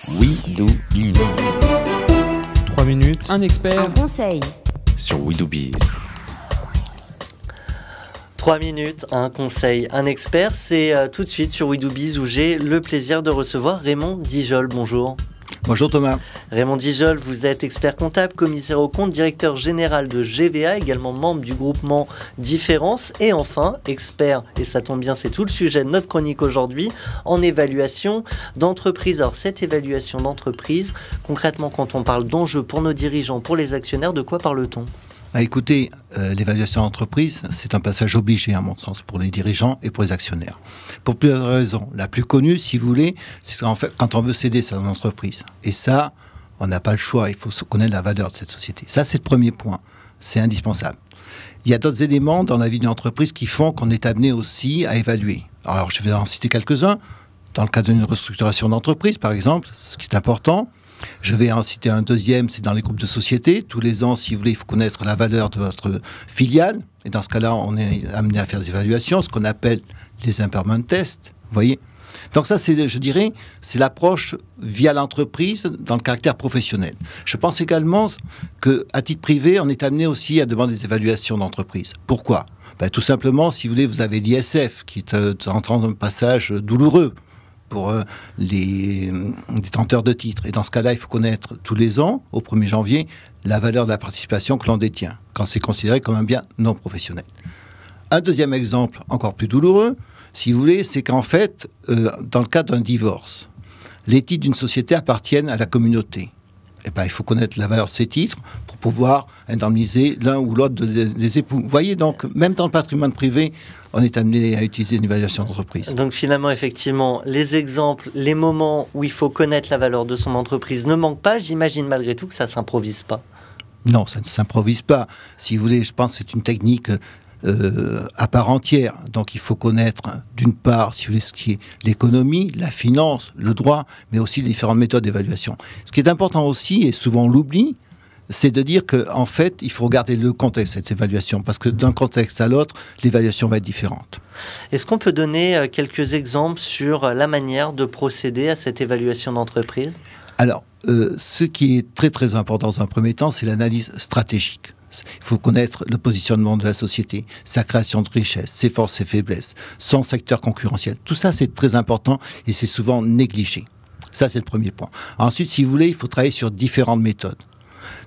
We Do Biz. 3 minutes. Un expert. Un conseil. Sur We Do Biz. 3 minutes, un conseil, un expert, c'est tout de suite sur We Do Biz où j'ai le plaisir de recevoir Raymond Dijol. Bonjour. Bonjour Thomas. Raymond Dijol, vous êtes expert comptable, commissaire aux comptes, directeur général de GVA, également membre du groupement Différence et enfin expert, et ça tombe bien, c'est tout le sujet de notre chronique aujourd'hui, en évaluation d'entreprise. Alors cette évaluation d'entreprise, concrètement quand on parle d'enjeux pour nos dirigeants, pour les actionnaires, de quoi parle-t-on ? Écoutez, l'évaluation d'entreprise, c'est un passage obligé à mon sens pour les dirigeants et pour les actionnaires. Pour plusieurs raisons. La plus connue, si vous voulez, c'est qu'en fait, quand on veut céder sa entreprise. Et ça, on n'a pas le choix, il faut connaître la valeur de cette société. Ça, c'est le premier point, c'est indispensable. Il y a d'autres éléments dans la vie d'une entreprise qui font qu'on est amené aussi à évaluer. Alors, je vais en citer quelques-uns. Dans le cadre d'une restructuration d'entreprise, par exemple, ce qui est important. Je vais en citer un deuxième, c'est dans les groupes de sociétés. Tous les ans, si vous voulez, il faut connaître la valeur de votre filiale. Et dans ce cas-là, on est amené à faire des évaluations, ce qu'on appelle les impairment tests. Vous voyez ? Donc ça, je dirais, c'est l'approche via l'entreprise dans le caractère professionnel. Je pense également qu'à titre privé, on est amené aussi à demander des évaluations d'entreprise. Pourquoi ? Tout simplement, si vous voulez, vous avez l'ISF qui est en train d'un passage douloureux pour les détenteurs de titres. Et dans ce cas-là, il faut connaître tous les ans, au 1er janvier, la valeur de la participation que l'on détient, quand c'est considéré comme un bien non professionnel. Un deuxième exemple, encore plus douloureux, si vous voulez, c'est qu'en fait, dans le cas d'un divorce, les titres d'une société appartiennent à la communauté. Et il faut connaître la valeur de ces titres pour pouvoir indemniser l'un ou l'autre des époux. Vous voyez, donc, même dans le patrimoine privé, on est amené à utiliser une évaluation d'entreprise. Donc finalement, effectivement, les exemples, les moments où il faut connaître la valeur de son entreprise ne manquent pas. J'imagine malgré tout que ça ne s'improvise pas. Non, ça ne s'improvise pas. Si vous voulez, je pense que c'est une technique à part entière. Donc il faut connaître, d'une part, si vous voulez, ce qui est l'économie, la finance, le droit, mais aussi les différentes méthodes d'évaluation. Ce qui est important aussi, et souvent on l'oublie, c'est de dire qu'en fait, il faut regarder le contexte de cette évaluation, parce que d'un contexte à l'autre, l'évaluation va être différente. Est-ce qu'on peut donner quelques exemples sur la manière de procéder à cette évaluation d'entreprise ? Alors, ce qui est très très important dans un premier temps, c'est l'analyse stratégique. Il faut connaître le positionnement de la société, sa création de richesse, ses forces, ses faiblesses, son secteur concurrentiel. Tout ça, c'est très important et c'est souvent négligé. Ça, c'est le premier point. Ensuite, si vous voulez, il faut travailler sur différentes méthodes.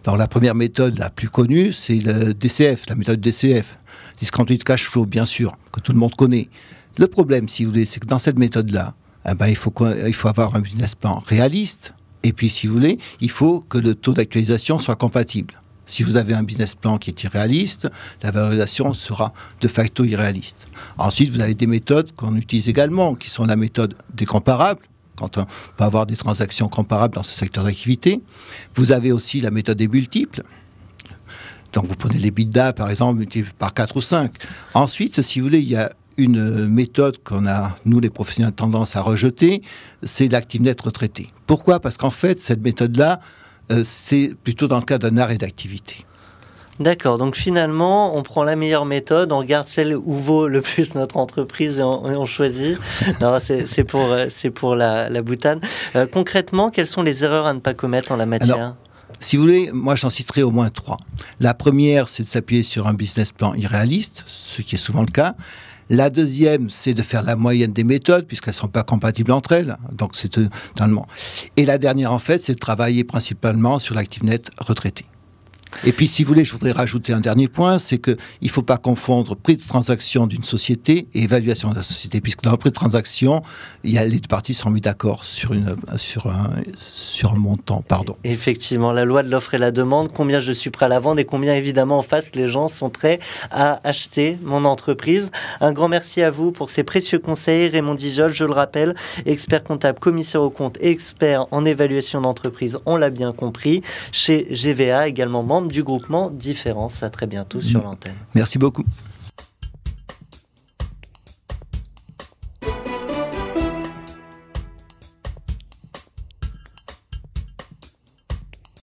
Donc, la première méthode, la plus connue, c'est le DCF, la méthode DCF. Discounted cash flow, bien sûr, que tout le monde connaît. Le problème, si vous voulez, c'est que dans cette méthode-là, il faut avoir un business plan réaliste. Et puis, si vous voulez, il faut que le taux d'actualisation soit compatible. Si vous avez un business plan qui est irréaliste, la valorisation sera de facto irréaliste. Ensuite, vous avez des méthodes qu'on utilise également, qui sont la méthode des comparables, quand on peut avoir des transactions comparables dans ce secteur d'activité. Vous avez aussi la méthode des multiples. Donc, vous prenez les EBITDA, par exemple, multipliés par 4 ou 5. Ensuite, si vous voulez, il y a une méthode qu'on a, nous, les professionnels, tendance à rejeter, c'est l'actif net retraité. Pourquoi ? Parce qu'en fait, cette méthode-là, c'est plutôt dans le cas d'un arrêt d'activité. D'accord, donc finalement, on prend la meilleure méthode, on regarde celle où vaut le plus notre entreprise et on choisit. Non, c'est pour la boutade. Concrètement, quelles sont les erreurs à ne pas commettre en la matière ? Alors, si vous voulez, moi j'en citerai au moins 3. La première, c'est de s'appuyer sur un business plan irréaliste, ce qui est souvent le cas. La deuxième, c'est de faire la moyenne des méthodes, puisqu'elles ne sont pas compatibles entre elles. Donc, c'est totalement. Et la dernière, en fait, c'est de travailler principalement sur l'actif net retraité. Et puis, si vous voulez, je voudrais rajouter un dernier point, c'est qu'il ne faut pas confondre prix de transaction d'une société et évaluation de la société, puisque dans le prix de transaction, les deux parties sont mis d'accord sur un montant. Effectivement, la loi de l'offre et la demande, combien je suis prêt à la vendre et combien, évidemment, en face, les gens sont prêts à acheter mon entreprise. Un grand merci à vous pour ces précieux conseils. Raymond Dijol, je le rappelle, expert comptable, commissaire aux comptes et expert en évaluation d'entreprise, on l'a bien compris, chez GVA, également membre du groupement Différence. À très bientôt sur l'antenne. Merci beaucoup.